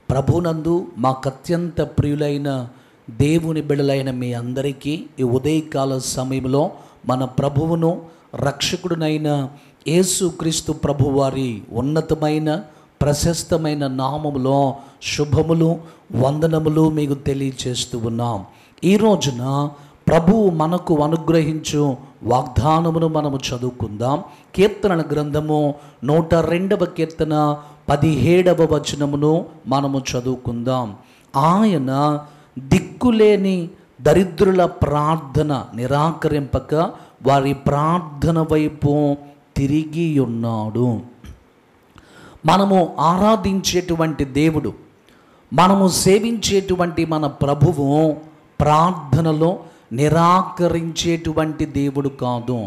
ప్రభునందు మాకత్యంత ప్రియులైన దేవుని బిడ్డలైన మీ అందరికీ ఈ ఉదయకాల సమయంలో మన ప్రభువును రక్షకుడునైన యేసుక్రీస్తు ప్రభువారి ఉన్నతమైన ప్రశస్తమైన నామములో శుభములు వందనములు మీకు తెలియచేస్తూ ఉన్నాం. ఈ రోజున ప్రభువు మనకు అనుగ్రహించు వాగ్దానమును మనము చదువుకుందాం. కీర్తనల గ్రంథము 102వ కీర్తన 17వ వచనమును మనము చదువుకుందాం. ఆయన దిక్కులేని దరిద్రుల ప్రార్థన నిరాకరింపక వారి ప్రార్థన వైపు తిరిగి ఉన్నాడు. మనము ఆరాధించేటువంటి దేవుడు, మనము సేవించేటువంటి మన ప్రభువు ప్రార్థనలో నిరాకరించేటువంటి దేవుడు కాదు.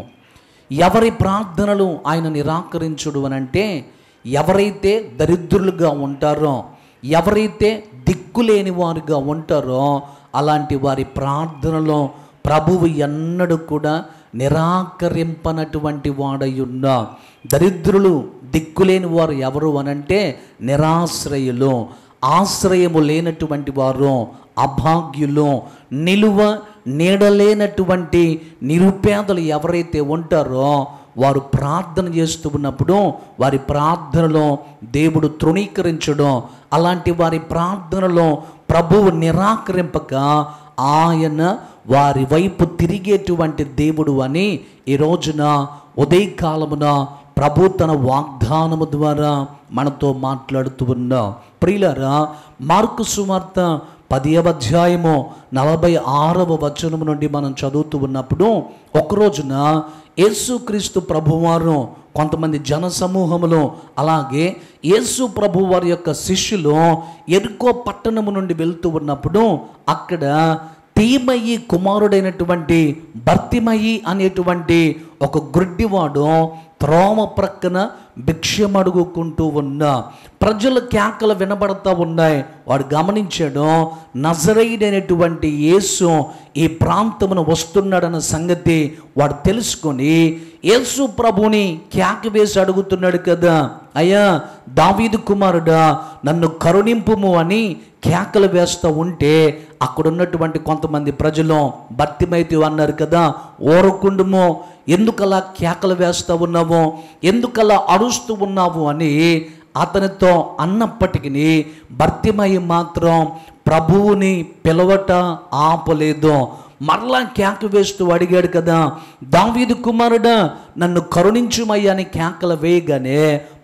ఎవరి ప్రార్థనలు ఆయన నిరాకరించుడు అనంటే, ఎవరైతే దరిద్రులుగా ఉంటారో, ఎవరైతే దిక్కులేని వారుగా ఉంటారో అలాంటి వారి ప్రార్థనలో ప్రభువు ఎన్నడూ కూడా నిరాకరింపనటువంటి వాడై ఉన్నా. దరిద్రులు దిక్కులేని వారు ఎవరు అనంటే నిరాశ్రయులు, ఆశ్రయము లేనటువంటి వారు, అభాగ్యులు, నిలువ నీడలేనటువంటి నిరుపేదలు ఎవరైతే ఉంటారో వారు ప్రార్థన చేస్తూ ఉన్నప్పుడు వారి ప్రార్థనలో దేవుడు తృణీకరించడం, అలాంటి వారి ప్రార్థనలో ప్రభువు నిరాకరింపక ఆయన వారి వైపు తిరిగేటువంటి దేవుడు అని ఈ రోజున ఉదయకాలమున ప్రభు తన వాగ్దానము ద్వారా మనతో మాట్లాడుతూ ఉన్నాం. ప్రియులారా, మార్కు సువార్త 10వ అధ్యాయము 46వ వచనము నుండి మనం చదువుతూ ఉన్నప్పుడు, ఒకరోజున యేసుక్రీస్తు ప్రభువారు కొంతమంది జన సమూహములు, అలాగే యేసు ప్రభువారి యొక్క శిష్యులు యెరికో పట్టణము నుండి వెళ్తూ ఉన్నప్పుడు అక్కడ తీమయి కుమారుడైనటువంటి బర్తిమయి అనేటువంటి ఒక గుడ్డివాడు త్రోమ ప్రక్కన భిక్షమడుగుకుంటూ ఉన్నా. ప్రజల కేకలు వినబడతా ఉన్నాయి. వాడు గమనించాడు, నజరేయుడైనటువంటి యేసు ఈ ప్రాంతమును వస్తున్నాడన్న సంగతి వాడు తెలుసుకొని యేసు ప్రభుని కేక వేసి అడుగుతున్నాడు కదా, అయ్యా దావీదు కుమారుడా నన్ను కరుణింపుము అని కేకలు వేస్తూ ఉంటే అక్కడున్నటువంటి కొంతమంది ప్రజలు బర్తిమైతే అన్నారు కదా, ఓరకుండుమో, ఎందుకలా కేకలు వేస్తూ ఉన్నావు, ఎందుకలా అరుస్తూ ఉన్నావు అని అతనితో అన్నప్పటికీ బర్తిమయి మాత్రం ప్రభువుని పిలవట ఆపలేదు. మరలా కేక వేస్తూ అడిగాడు కదా, దావీదు కుమారుడా నన్ను కరుణించుమయ్యా అని కేకలు వేయగానే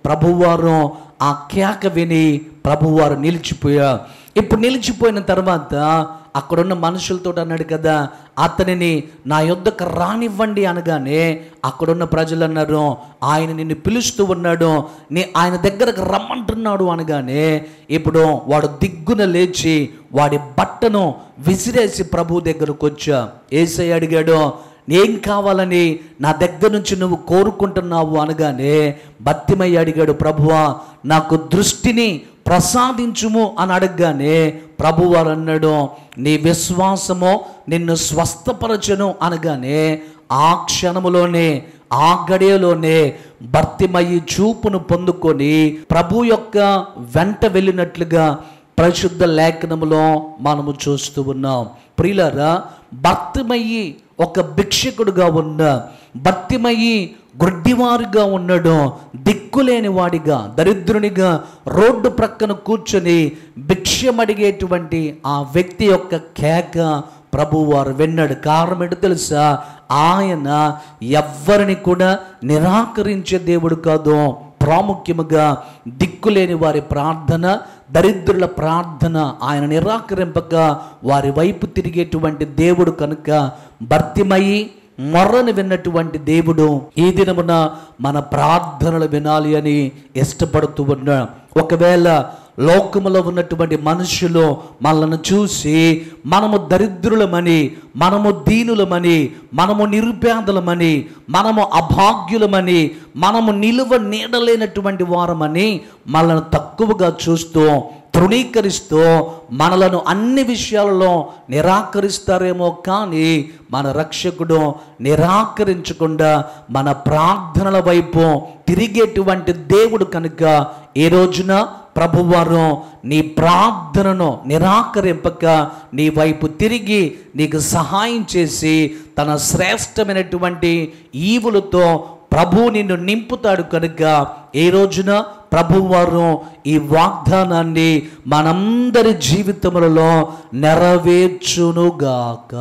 ప్రభువారు ఆ కేక విని ప్రభువారు నిలిచిపోయారు. ఇప్పుడు నిలిచిపోయిన తర్వాత అక్కడున్న మనుషులతో అన్నాడు కదా, అతనిని నా యొద్దకు రానివ్వండి అనగానే అక్కడున్న ప్రజలు అన్నారు, ఆయన నిన్ను పిలుస్తూ ఉన్నాడు, ఆయన దగ్గరకు రమ్మంటున్నాడు అనగానే ఇప్పుడు వాడు దిగ్గున లేచి వాడి బట్టను విసిరేసి ప్రభు దగ్గరకు వచ్చా. యేసయ్య అడిగాడు, ఏం కావాలని నా దగ్గర నుంచి నువ్వు కోరుకుంటున్నావు అనగానే బర్తిమయి అడిగాడు, ప్రభువా నాకు దృష్టిని ప్రసాదించుము అని అడగగానే ప్రభువారు అన్నాడు, నీ విశ్వాసము నిన్ను స్వస్థపరచను అనగానే ఆ క్షణములోనే ఆ గడియలోనే బర్తిమయి చూపును పొందుకొని ప్రభు యొక్క వెంట వెళ్ళినట్లుగా పరిశుద్ధ లేఖనములో మనము చూస్తూ ఉన్నాం. ప్రియులారా, బర్తిమయి ఒక భిక్షకుడుగా ఉన్న, బర్తిమయి గుడ్డివారుగా ఉన్నాడు, దిక్కులేని వాడిగా దరిద్రునిగా రోడ్డు ప్రక్కన కూర్చొని భిక్షమడిగేటువంటి ఆ వ్యక్తి యొక్క కేక ప్రభువారు విన్నాడు. కారణం ఏంటో తెలుసా, ఆయన ఎవ్వరిని కూడా నిరాకరించే దేవుడు కాదు. ప్రాముఖ్యముగా దిక్కులేని వారి ప్రార్థన, దరిద్రుల ప్రార్థన ఆయన నిరాకరింపక వారి వైపు తిరిగేటువంటి దేవుడు కనుక బర్తిమయి మొర్రను విన్నటువంటి దేవుడు ఈ దినమున మన ప్రార్థనలు వినాలి అని ఇష్టపడుతూ ఉన్నాడు. ఒకవేళ లోకములో ఉన్నటువంటి మనుషులు మనల్ని చూసి మనము దరిద్రులమని, మనము దీనులమని, మనము నిరుపేదలమని, మనము అభాగ్యులమని, మనము నిలువ నీడలేనటువంటి వారమని మనల్ని తక్కువగా చూస్తూ తృణీకరిస్తూ మనలను అన్ని విషయాలలో నిరాకరిస్తారేమో, కానీ మన రక్షకుడు నిరాకరించకుండా మన ప్రార్థనల వైపు తిరిగేటువంటి దేవుడు కనుక ఈ రోజున ప్రభువారు నీ ప్రార్థనను నిరాకరింపక నీ వైపు తిరిగి నీకు సహాయం చేసి తన శ్రేష్టమైనటువంటి ఈవులతో ప్రభు నిన్ను నింపుతాడు కనుక ఈ రోజున ప్రభువారు ఈ వాగ్దానాన్ని మనందరి జీవితములలో నెరవేర్చునుగాక.